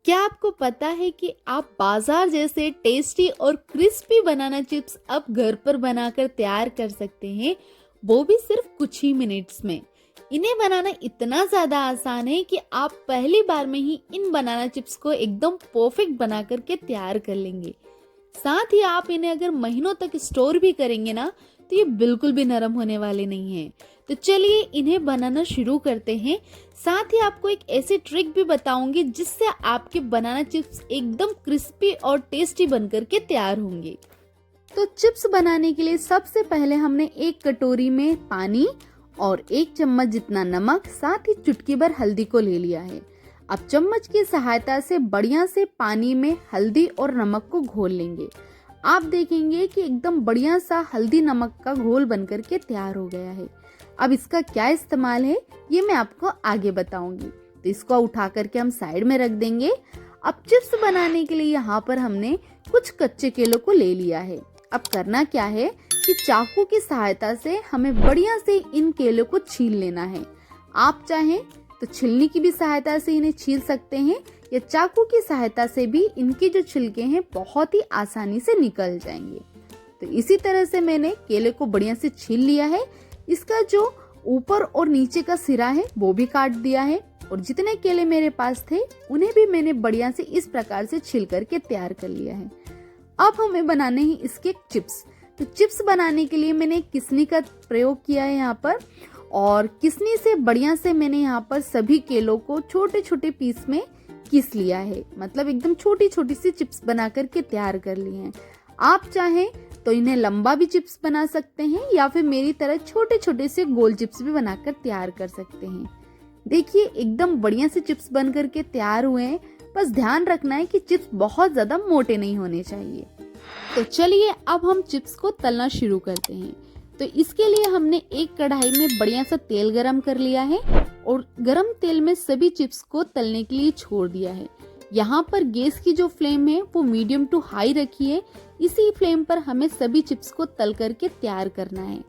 क्या आपको पता है कि आप बाजार जैसे टेस्टी और क्रिस्पी बनाना चिप्स अब घर पर बनाकर तैयार कर सकते हैं, वो भी सिर्फ कुछ ही मिनट्स में। इन्हें बनाना इतना ज़्यादा आसान है कि आप पहली बार में ही इन बनाना चिप्स को एकदम परफेक्ट बना करके तैयार कर लेंगे। साथ ही आप इन्हें अगर महीनों तक स्टोर भी करेंगे ना, तो ये बिल्कुल भी नरम होने वाले नहीं हैं। तो चलिए इन्हें बनाना शुरू करते हैं। साथ ही आपको एक ऐसी ट्रिक भी बताऊंगी जिससे आपके बनाना चिप्स एकदम क्रिस्पी और टेस्टी बनकर के तैयार होंगे। तो चिप्स बनाने के लिए सबसे पहले हमने एक कटोरी में पानी और 1 चम्मच जितना नमक, साथ ही चुटकी भर हल्दी को ले लिया है। अब चम्मच की सहायता से बढ़िया से पानी में हल्दी और नमक को घोल लेंगे। आप देखेंगे कि एकदम बढ़िया सा हल्दी नमक का घोल बनकर के तैयार हो गया है। अब इसका क्या इस्तेमाल है ये मैं आपको आगे बताऊंगी। तो इसको उठा करके हम साइड में रख देंगे। अब चिप्स बनाने के लिए यहाँ पर हमने कुछ कच्चे केलों को ले लिया है। अब करना क्या है कि चाकू की सहायता से हमें बढ़िया से इन केलों को छील लेना है। आप चाहें तो छिलनी की भी सहायता से इन्हें छील सकते हैं, या चाकू की सहायता से भी इनके जो छिलके हैं बहुत ही आसानी से निकल जाएंगे। तो इसी तरह से मैंने केले को बढ़िया से छील लिया है। इसका जो ऊपर और नीचे का सिरा है वो भी काट दिया है, और जितने केले मेरे पास थे उन्हें भी मैंने बढ़िया से इस प्रकार से छील करके तैयार कर लिया है। अब हमें बनाने हैं इसके चिप्स। तो चिप्स बनाने के लिए मैंने किसनी का प्रयोग किया है यहाँ पर, और किसनी से बढ़िया से मैंने यहाँ पर सभी केलों को छोटे छोटे पीस में किस लिया है। मतलब एकदम छोटी छोटी सी चिप्स बना करके तैयार कर लिए हैं। आप चाहें तो इन्हें लंबा भी चिप्स बना सकते हैं, या फिर मेरी तरह छोटे छोटे से गोल चिप्स भी बनाकर तैयार कर सकते हैं। देखिए एकदम बढ़िया से चिप्स बन करके तैयार हुए हैं। बस ध्यान रखना है कि चिप्स बहुत ज्यादा मोटे नहीं होने चाहिए। तो चलिए अब हम चिप्स को तलना शुरू करते हैं। तो इसके लिए हमने एक कढ़ाई में बढ़िया सा तेल गरम कर लिया है, और गरम तेल में सभी चिप्स को तलने के लिए छोड़ दिया है। यहाँ पर गैस की जो फ्लेम है वो मीडियम टू हाई रखी है। इसी फ्लेम पर हमें सभी चिप्स को तल करके तैयार करना है।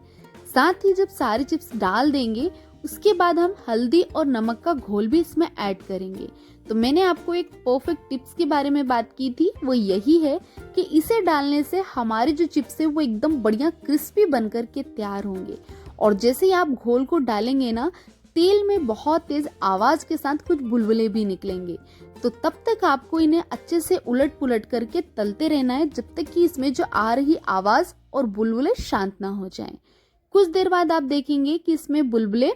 साथ ही जब सारे चिप्स डाल देंगे उसके बाद हम हल्दी और नमक का घोल भी इसमें ऐड करेंगे। तो मैंने आपको एक परफेक्ट टिप्स के बारे में बात की थी, वो यही है कि इसे डालने से हमारे जो चिप्स है वो एकदम बढ़िया क्रिस्पी बनकर के तैयार होंगे। और जैसे ही आप घोल को डालेंगे ना, तेल में बहुत तेज आवाज के साथ कुछ बुलबुले भी निकलेंगे। तो तब तक आपको इन्हें अच्छे से उलट पुलट करके तलते रहना है, जब तक कि इसमें जो आ रही आवाज और बुलबुले शांत ना हो जाएं। कुछ देर बाद आप देखेंगे कि इसमें बुलबुले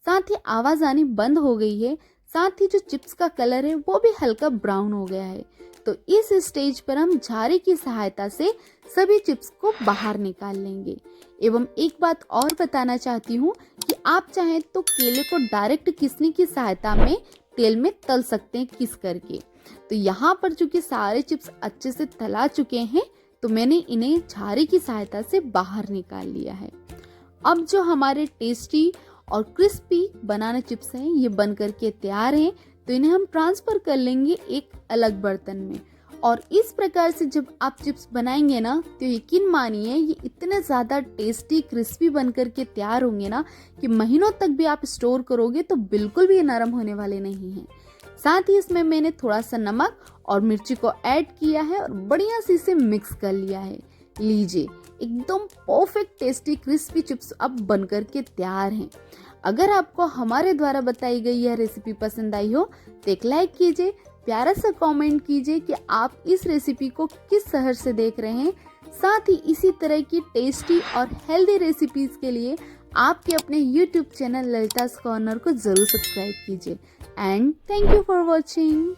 साथ ही आवाज आनी बंद हो गई है। साथ ही जो चिप्स का कलर है वो भी हल्का ब्राउन हो गया है। तो इस स्टेज पर हम झारे की सहायता से सभी चिप्स को बाहर निकाल लेंगे। एवं एक बात और बताना चाहती हूँ कि आप चाहें तो केले को डायरेक्ट किसनी की सहायता में तेल में तल सकते हैं किस करके। तो यहाँ पर चूंकि सारे चिप्स अच्छे से तला चुके हैं, तो मैंने इन्हें झारे की सहायता से बाहर निकाल लिया है। अब जो हमारे टेस्टी और क्रिस्पी बनाना चिप्स हैं ये बन करके तैयार हैं। तो इन्हें हम ट्रांसफर कर लेंगे एक अलग बर्तन में। और इस प्रकार से जब आप चिप्स बनाएंगे ना, तो यकीन मानिए ये इतने ज़्यादा टेस्टी क्रिस्पी बन करके तैयार होंगे ना कि महीनों तक भी आप स्टोर करोगे तो बिल्कुल भी ये नरम होने वाले नहीं हैं। साथ ही इसमें मैंने थोड़ा सा नमक और मिर्ची को ऐड किया है और बढ़िया से इसे मिक्स कर लिया है। लीजिए एकदम परफेक्ट टेस्टी क्रिस्पी चिप्स अब बनकर के तैयार हैं। अगर आपको हमारे द्वारा बताई गई यह रेसिपी पसंद आई हो तो एक लाइक कीजिए, प्यारा सा कमेंट कीजिए कि आप इस रेसिपी को किस शहर से देख रहे हैं। साथ ही इसी तरह की टेस्टी और हेल्दी रेसिपीज के लिए आपके अपने YouTube चैनल ललिता's कॉर्नर को जरूर सब्सक्राइब कीजिए। And thank you for watching.